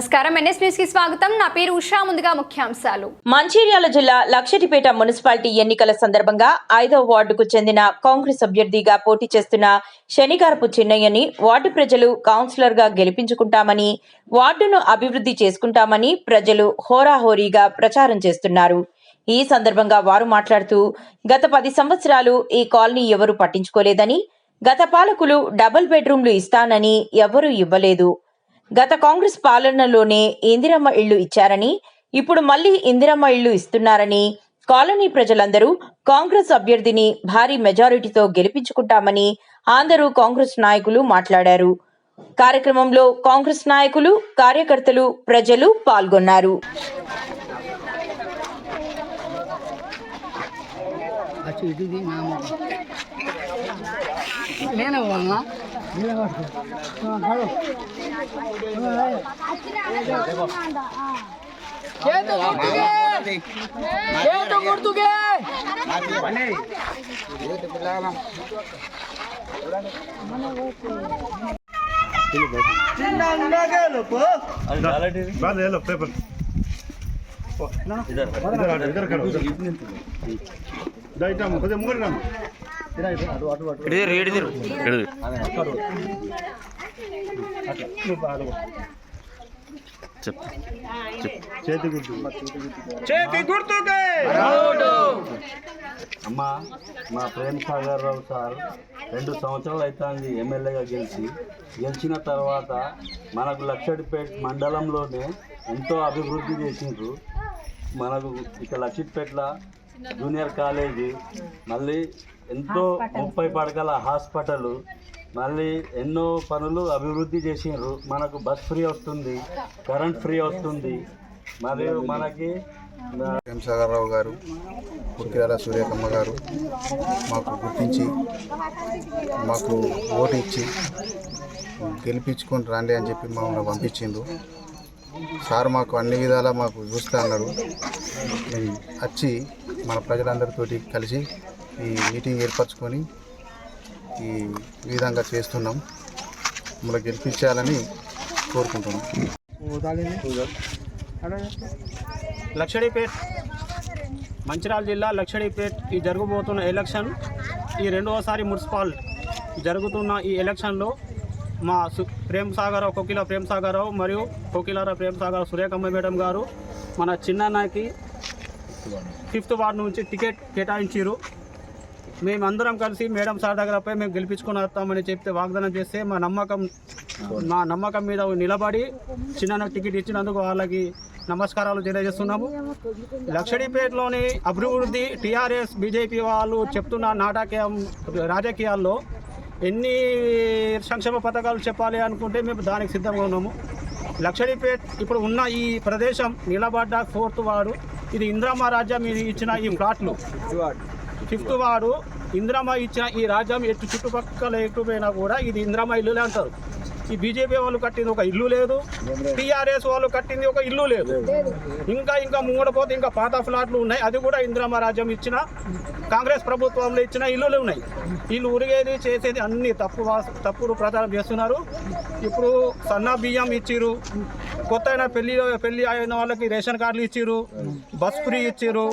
నమస్కారం NS news కి స్వాగతం. నా పేరు ఉషా. ముందుగా ముఖ్యాంశాలు. మంచిర్యాల జిల్లా లక్షటిపేట మున్సిపాలిటీ ఎన్నికల సందర్భంగా 5వ వార్డుకు చెందిన కాంగ్రెస్ అభ్యర్థిగా పోటీ చేస్తున్న శనిగారపు చిన్నయ్యని వార్డు ప్రజలు కౌన్సిలర్ గా గెలిపించుకుంటామని, వార్డును అభివృద్ధి చేసుకుంటామని ప్రజలు హోరాహోరీగా ప్రచారం చేస్తున్నారు. ఈ సందర్భంగా వారు మాట్లాడుతూ గత 10 సంవత్సరాలు ఈ కాలనీ ఎవరూ పట్టించుకోలేదని, గత పాలకులు డబుల్ బెడ్రూమ్లు ఇస్తానని ఎవరూ ఇవ్వలేదు. గత కాంగ్రెస్ పాలనలోనే ఇందిరమ్మ ఇళ్లు ఇచ్చారని, ఇప్పుడు మళ్లీ ఇందిరమ్మ ఇళ్లు ఇస్తున్నారని, కాలనీ ప్రజలందరూ కాంగ్రెస్ అభ్యర్థిని భారీ మెజారిటీతో గెలిపించుకుంటామని అందరూ కాంగ్రెస్ నాయకులు మాట్లాడారు. కార్యక్రమంలో కాంగ్రెస్ నాయకులు, కార్యకర్తలు, ప్రజలు పాల్గొన్నారు. అమ్మా, మా ప్రేమ్ సాగర్ రావు సార్ 2 సంవత్సరాలు అవుతుంది ఎమ్మెల్యేగా గెలిచిన తర్వాత మనకు లక్షటిపేట మండలంలోనే ఎంతో అభివృద్ధి చేసిండ్రు. మనకు ఇక లక్షటిపేటలో జూనియర్ కాలేజీ, మళ్ళీ ఎంతో 30 పడకల హాస్పిటల్, మళ్ళీ ఎన్నో పనులు అభివృద్ధి చేసిండ్రు. మనకు బస్ ఫ్రీ వస్తుంది, కరెంట్ ఫ్రీ వస్తుంది. మరియు మనకి ప్రేమ్ సాగర్ రావు గారు, కొక్కిరాల సూర్యకమ్మ గారు మాకు గుర్తించి మాకు ఓటు ఇచ్చి గెలిపించుకొని రండి అని చెప్పి మమ్మల్ని పంపించిండు. సార్ మాకు అన్ని విధాలా మాకు చూస్తా అన్నాడు. మేము వచ్చి మన ప్రజలందరితోటి కలిసి ఈ మీటింగ్ ఏర్పరచుకొని ఈ విధంగా చేస్తున్నాం. మమ్మల్ని గెలిపించాలని కోరుకుంటున్నాం. లక్షడిపేట్, మంచిర్యాల జిల్లా లక్షడిపేట్ ఈ జరగబోతున్న ఎలక్షన్, ఈ 2వసారి మున్సిపల్ జరుగుతున్న ఈ ఎలక్షన్లో మా ప్రేమ్ సాగర్ రావు, కోకిల ప్రేమ్ సాగర్ రావు మరియు కోకిలార ప్రేమ్ సాగర్ సురేఖమ్మ మేడం గారు మన చిన్నన్నకి 5th వార్డు నుంచి టికెట్ కేటాయించారు. మేమందరం కలిసి మేడం సార్ దగ్గరపై మేము గెలిపించుకొని వస్తామని చెప్తే వాగ్దానం చేస్తే మా నమ్మకం మీద నిలబడి చిన్న టికెట్ ఇచ్చినందుకు వాళ్ళకి నమస్కారాలు తెలియజేస్తున్నాము. లక్షడిపేటలోని అభివృద్ధి టీఆర్ఎస్ బీజేపీ వాళ్ళు చెప్తున్న రాజకీయాల్లో ఎన్ని సంక్షేమ పథకాలు చెప్పాలి అనుకుంటే మేము దానికి సిద్ధంగా ఉన్నాము. లక్షడిపేట ఇప్పుడు ఉన్న ఈ ప్రదేశం నిలబడ్డ 4th వార్డు, ఇది ఇందిరమ్మ రాజ్యం ఇచ్చిన ఈ ప్లాట్లు. 5th వార్డు ఇందిరమ్మ ఇచ్చిన ఈ రాజ్యం ఎటు చుట్టుపక్కల ఎటుపోయినా కూడా ఇది ఇందిరమ్మ ఇల్లులే అంటారు. ఈ బీజేపీ వాళ్ళు కట్టింది ఒక ఇల్లు లేదు, టీఆర్ఎస్ వాళ్ళు కట్టింది ఒక ఇల్లు లేదు. ఇంకా ముంగడపోతే ఇంకా పాత ఫ్లాట్లు ఉన్నాయి, అది కూడా ఇందిరమ్మ రాజ్యం ఇచ్చిన కాంగ్రెస్ ప్రభుత్వంలో ఇచ్చిన ఇల్లులు ఉన్నాయి. వీళ్ళు ఉరిగేది చేసేది అన్ని తప్పుడు ప్రచారం చేస్తున్నారు. ఇప్పుడు సన్న బియ్యం ఇచ్చిర్రు, కొత్త పెళ్లి అయిన వాళ్ళకి రేషన్ కార్డులు ఇచ్చిర్రు, బస్ ఫ్రీ ఇచ్చిర్రు,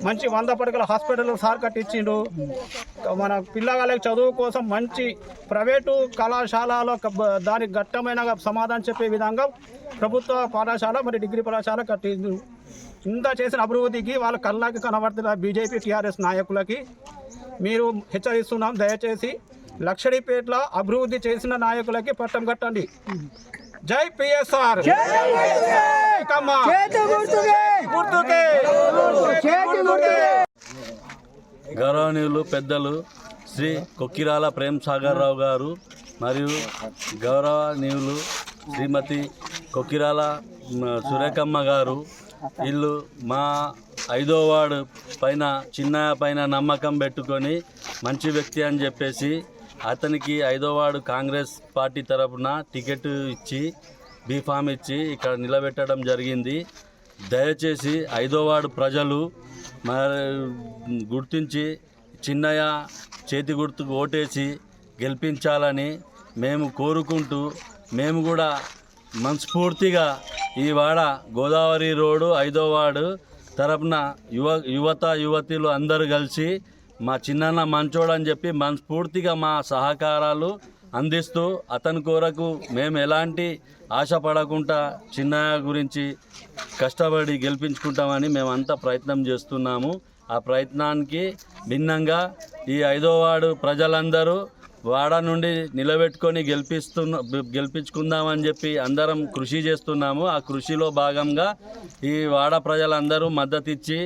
మంచి 100 పడకల హాస్పిటల్ సార్ కట్టించిండ్రు. మన పిల్లగాళ్ళకి చదువు కోసం మంచి ప్రైవేటు కళాశాలలో దానికి ఘట్టమైన సమాధానం చెప్పే విధంగా ప్రభుత్వ పాఠశాల మరియు డిగ్రీ కళాశాల కట్టిండ్రు. ఇంత చేసిన అభివృద్ధికి వాళ్ళ కళ్ళకి కనబడుతున్న బీజేపీ టీఆర్ఎస్ నాయకులకి మీరు హెచ్చరిస్తున్నాం, దయచేసి లక్షడిపేటలో అభివృద్ధి చేసిన నాయకులకి పట్టం కట్టండి. జై పిఎస్ఆర్. గౌరవనీయులు పెద్దలు శ్రీ కొక్కిరాల ప్రేమ్ సాగర్ రావు గారు మరియు గౌరవనీయులు శ్రీమతి కొక్కిరాల సురేఖమ్మ గారు, వీళ్ళు మా 5వ వార్డు పైన చిన్నయ్య పైన నమ్మకం పెట్టుకొని మంచి వ్యక్తి అని చెప్పేసి అతనికి 5వ వార్డు కాంగ్రెస్ పార్టీ తరఫున టికెట్ ఇచ్చి బీఫామ్ ఇచ్చి ఇక్కడ నిలబెట్టడం జరిగింది. దయచేసి 5వ వార్డు ప్రజలు గుర్తించి చిన్నయ్య చేతి గుర్తుకు ఓటేసి గెలిపించాలని మేము కోరుకుంటూ, మేము కూడా మనస్ఫూర్తిగా ఈ వాడ గోదావరి రోడ్డు 5వ వార్డు తరపున యువతులు అందరూ కలిసి మా చిన్నన్న మంచోడు అని చెప్పి మనస్ఫూర్తిగా మా సహకారాలు అందిస్తూ అతని కొరకు మేము ఎలాంటి ఆశపడకుండా చిన్నయ్య గురించి కష్టపడి గెలిపించుకుంటామని మేమంతా ప్రయత్నం చేస్తున్నాము. ఆ ప్రయత్నానికి భిన్నంగా ఈ 5వ వార్డు ప్రజలందరూ వాడ నుండి నిలబెట్టుకొని గెలిపించుకుందామని చెప్పి అందరం కృషి చేస్తున్నాము. ఆ కృషిలో భాగంగా ఈ వాడ ప్రజలందరూ మద్దతు ఇచ్చి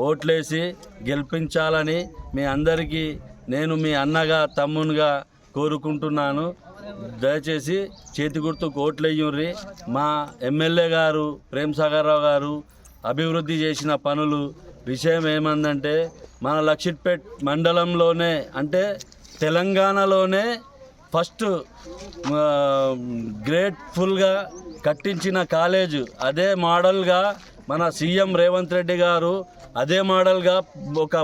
ఓట్లేసి గెలిపించాలని మీ అందరికీ నేను మీ అన్నగా తమ్మునిగా కోరుకుంటున్నాను. దయచేసి చేతి గుర్తుకు ఓట్లేయ్యుర్రి. మా ఎమ్మెల్యే గారు ప్రేమ్ సాగర్ రావు గారు అభివృద్ధి చేసిన పనులు విషయం ఏమందంటే మన లక్షిట్పేట్ మండలంలోనే అంటే తెలంగాణలోనే ఫస్ట్ గ్రేట్ఫుల్గా కట్టించిన కాలేజు అదే మోడల్గా మన సీఎం రేవంత్ రెడ్డి గారు అదే మోడల్గా ఒక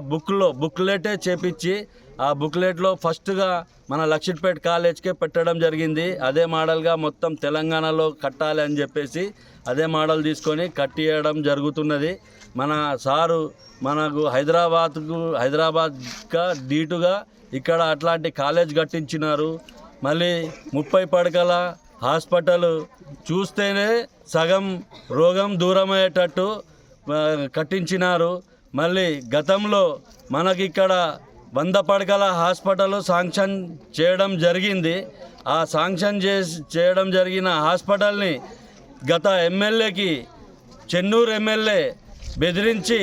బుక్లెటే చేపించి ఆ బుక్లెట్లో ఫస్ట్గా మన లక్షిట్పేట్ కాలేజ్కే పెట్టడం జరిగింది. అదే మోడల్గా మొత్తం తెలంగాణలో కట్టాలి అని చెప్పేసి అదే మోడల్ తీసుకొని కట్టియడం జరుగుతున్నది. మన సారు మనకు హైదరాబాద్గా డీటుగా ఇక్కడ అట్లాంటి కాలేజ్ కట్టించినారు. మళ్ళీ 30 పడకల హాస్పిటల్ చూస్తేనే సగం రోగం దూరమయ్యేటట్టు కట్టించినారు. మళ్ళీ గతంలో మనకిక్కడ 100 పడకల హాస్పిటల్ శాంక్షన్ చేయడం జరిగింది. ఆ శాంక్షన్ చేయడం జరిగిన హాస్పిటల్ని గత ఎమ్మెల్యేకి చెన్నూరు ఎమ్మెల్యే బెదిరించి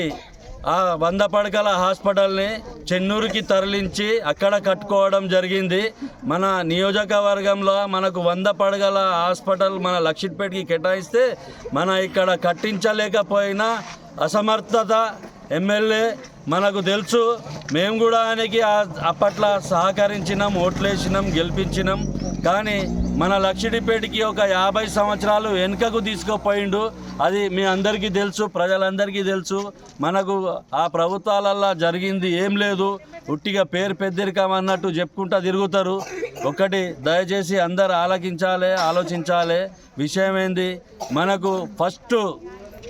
ఆ 100 పడకల హాస్పిటల్ని చెన్నూరుకి తరలించి అక్కడ కట్టుకోవడం జరిగింది. మన నియోజకవర్గంలో మనకు 100 పడకల హాస్పిటల్ మన లక్షిట్పేటకి కేటాయిస్తే మన ఇక్కడ కట్టించలేకపోయినా అసమర్థత ఎమ్మెల్యే మనకు తెలుసు. మేము కూడా ఆయనకి అప్పట్లో సహకరించినాం, ఓట్లేసినాం, గెలిపించినాం. కానీ మన లక్షిట్పేటకి ఒక 50 సంవత్సరాలు వెనుకకు తీసుకుపోయిండు. అది మీ అందరికీ తెలుసు, ప్రజలందరికీ తెలుసు. మనకు ఆ ప్రభుత్వాలల్లో జరిగింది ఏం లేదు. ఉట్టిగా పేరు పెద్దరికం అన్నట్టు చెప్పుకుంటూ తిరుగుతారు. ఒకటి దయచేసి అందరు ఆలోచించాలి. విషయం ఏంది, మనకు ఫస్ట్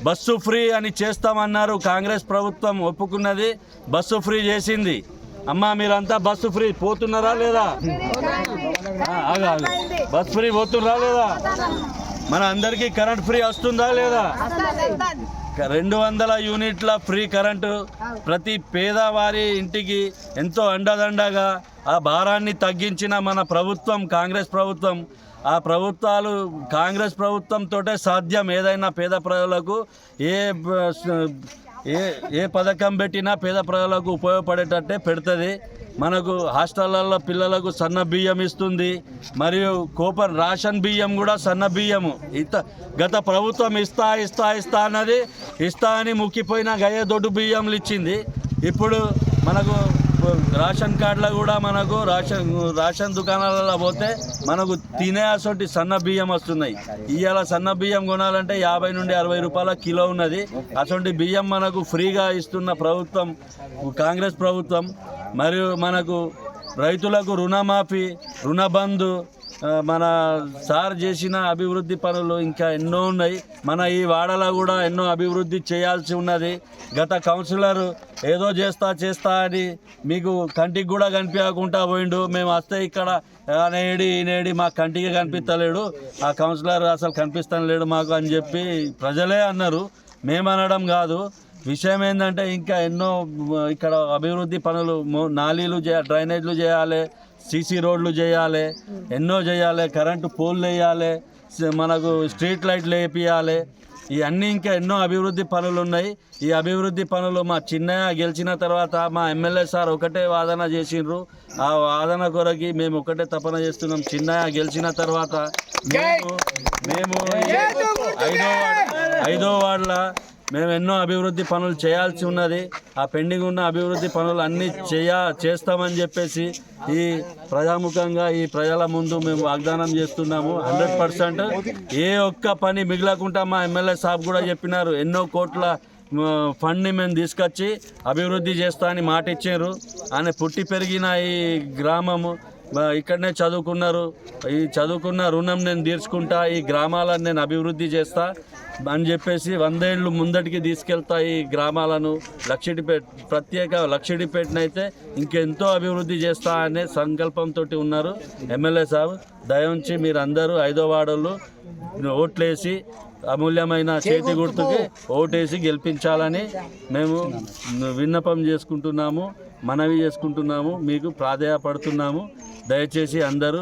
బస్సు ఫ్రీ అని చేస్తామన్నారు. కాంగ్రెస్ ప్రభుత్వం ఒప్పుకున్నది, బస్సు ఫ్రీ చేసింది. అమ్మా మీరంతా బస్సు ఫ్రీ పోతున్నారా లేదా? బస్ ఫ్రీ పోతున్నారా లేదా? మన అందరికీ కరెంట్ ఫ్రీ వస్తుందా లేదా? 200 యూనిట్ల ఫ్రీ కరెంటు ప్రతి పేదవారి ఇంటికి ఎంతో అండదండగా ఆ భారాన్ని తగ్గించిన మన ప్రభుత్వం కాంగ్రెస్ ప్రభుత్వం. ఆ ప్రభుత్వాలు కాంగ్రెస్ ప్రభుత్వంతోటే సాధ్యం. ఏదైనా పేద ప్రజలకు ఏ పథకం పెట్టినా పేద ప్రజలకు ఉపయోగపడేటట్టే పెడుతుంది. మనకు హాస్టళ్లలో పిల్లలకు సన్న బియ్యం ఇస్తుంది. మరియు కూపన్ రేషన్ బియ్యం కూడా సన్న బియ్యము గత ప్రభుత్వం ఇస్తా అన్నది ఇస్తా అని ముక్కిపోయిన గయ్య దొడ్డు బియ్యంలు ఇచ్చింది. ఇప్పుడు మనకు రేషన్ కార్డులో కూడా మనకు రేషన్ దుకాణాలలో పోతే మనకు తినే అసొంటి సన్న బియ్యం వస్తున్నాయి. ఇవాళ సన్న బియ్యం కొనాలంటే 50 నుండి 60 రూపాయల కిలో ఉన్నది. అసొంటి బియ్యం మనకు ఫ్రీగా ఇస్తున్న ప్రభుత్వం కాంగ్రెస్ ప్రభుత్వం. మరియు మనకు రైతులకు రుణమాఫీ, రుణబంధు, మన సార్ చేసిన అభివృద్ధి పనులు ఇంకా ఎన్నో ఉన్నాయి. మన ఈ వాడలో కూడా ఎన్నో అభివృద్ధి చేయాల్సి ఉన్నది. గత కౌన్సిలర్ ఏదో చేస్తా అని మీకు కంటికి కూడా కనిపించకుండా పోయిండు. మేము వస్తే ఇక్కడ ఈనేడి మా కంటికి కనిపిస్తలేడు, ఆ కౌన్సిలర్ అసలు కనిపిస్తలేడు మాకు అని చెప్పి ప్రజలే అన్నారు, మేమనడం కాదు. విషయం ఏంటంటే ఇంకా ఎన్నో ఇక్కడ అభివృద్ధి పనులు, నాలీలు డ్రైనేజ్లు చేయాలి, సీసీ రోడ్లు చేయాలి, ఎన్నో చేయాలి, కరెంటు పోల్లు వేయాలి, మనకు స్ట్రీట్ లైట్లు వేపియాలి. ఇవన్నీ ఇంకా ఎన్నో అభివృద్ధి పనులు ఉన్నాయి. ఈ అభివృద్ధి పనులు మా చిన్నయ్య గెలిచిన తర్వాత మా ఎమ్మెల్యే సార్ ఒకటే వాదన చేసిండ్రు. ఆ వాదన కొరకి మేము ఒకటే తపన చేస్తున్నాం. చిన్నయ్య గెలిచిన తర్వాత మేము 5వ వార్డులో మేము ఎన్నో అభివృద్ధి పనులు చేయాల్సి ఉన్నది. ఆ పెండింగ్ ఉన్న అభివృద్ధి పనులు అన్నీ చేస్తామని చెప్పేసి ఈ ప్రజాముఖంగా ఈ ప్రజల ముందు మేము వాగ్దానం చేస్తున్నాము. 100% ఏ ఒక్క పని మిగలకుండా మా ఎమ్మెల్యే సాబ్ కూడా చెప్పినారు. ఎన్నో కోట్ల ఫండ్ని మేము తీసుకొచ్చి అభివృద్ధి చేస్తా అని మాట ఇచ్చారు. ఆయన పుట్టి పెరిగిన ఈ గ్రామము ఇక్కడనే చదువుకున్నారు. ఈ చదువుకున్న రుణం నేను తీర్చుకుంటా, ఈ గ్రామాలను నేను అభివృద్ధి చేస్తా అని చెప్పేసి 100 ఏళ్ళు ముందటికి తీసుకెళ్తా. ఈ గ్రామాలను ప్రత్యేక లక్షడిపేటనైతే ఇంకెంతో అభివృద్ధి చేస్తా అనే సంకల్పంతో ఉన్నారు ఎమ్మెల్యే సాబ్. దయవుంచి మీరందరూ 5వ వార్డులు ఓట్లేసి అమూల్యమైన చేతి గుర్తుకి ఓటేసి గెలిపించాలని మేము విన్నపం చేసుకుంటున్నాము, మనవి చేసుకుంటున్నాము, మీకు ప్రాధేయపడుతున్నాము. దయచేసి అందరూ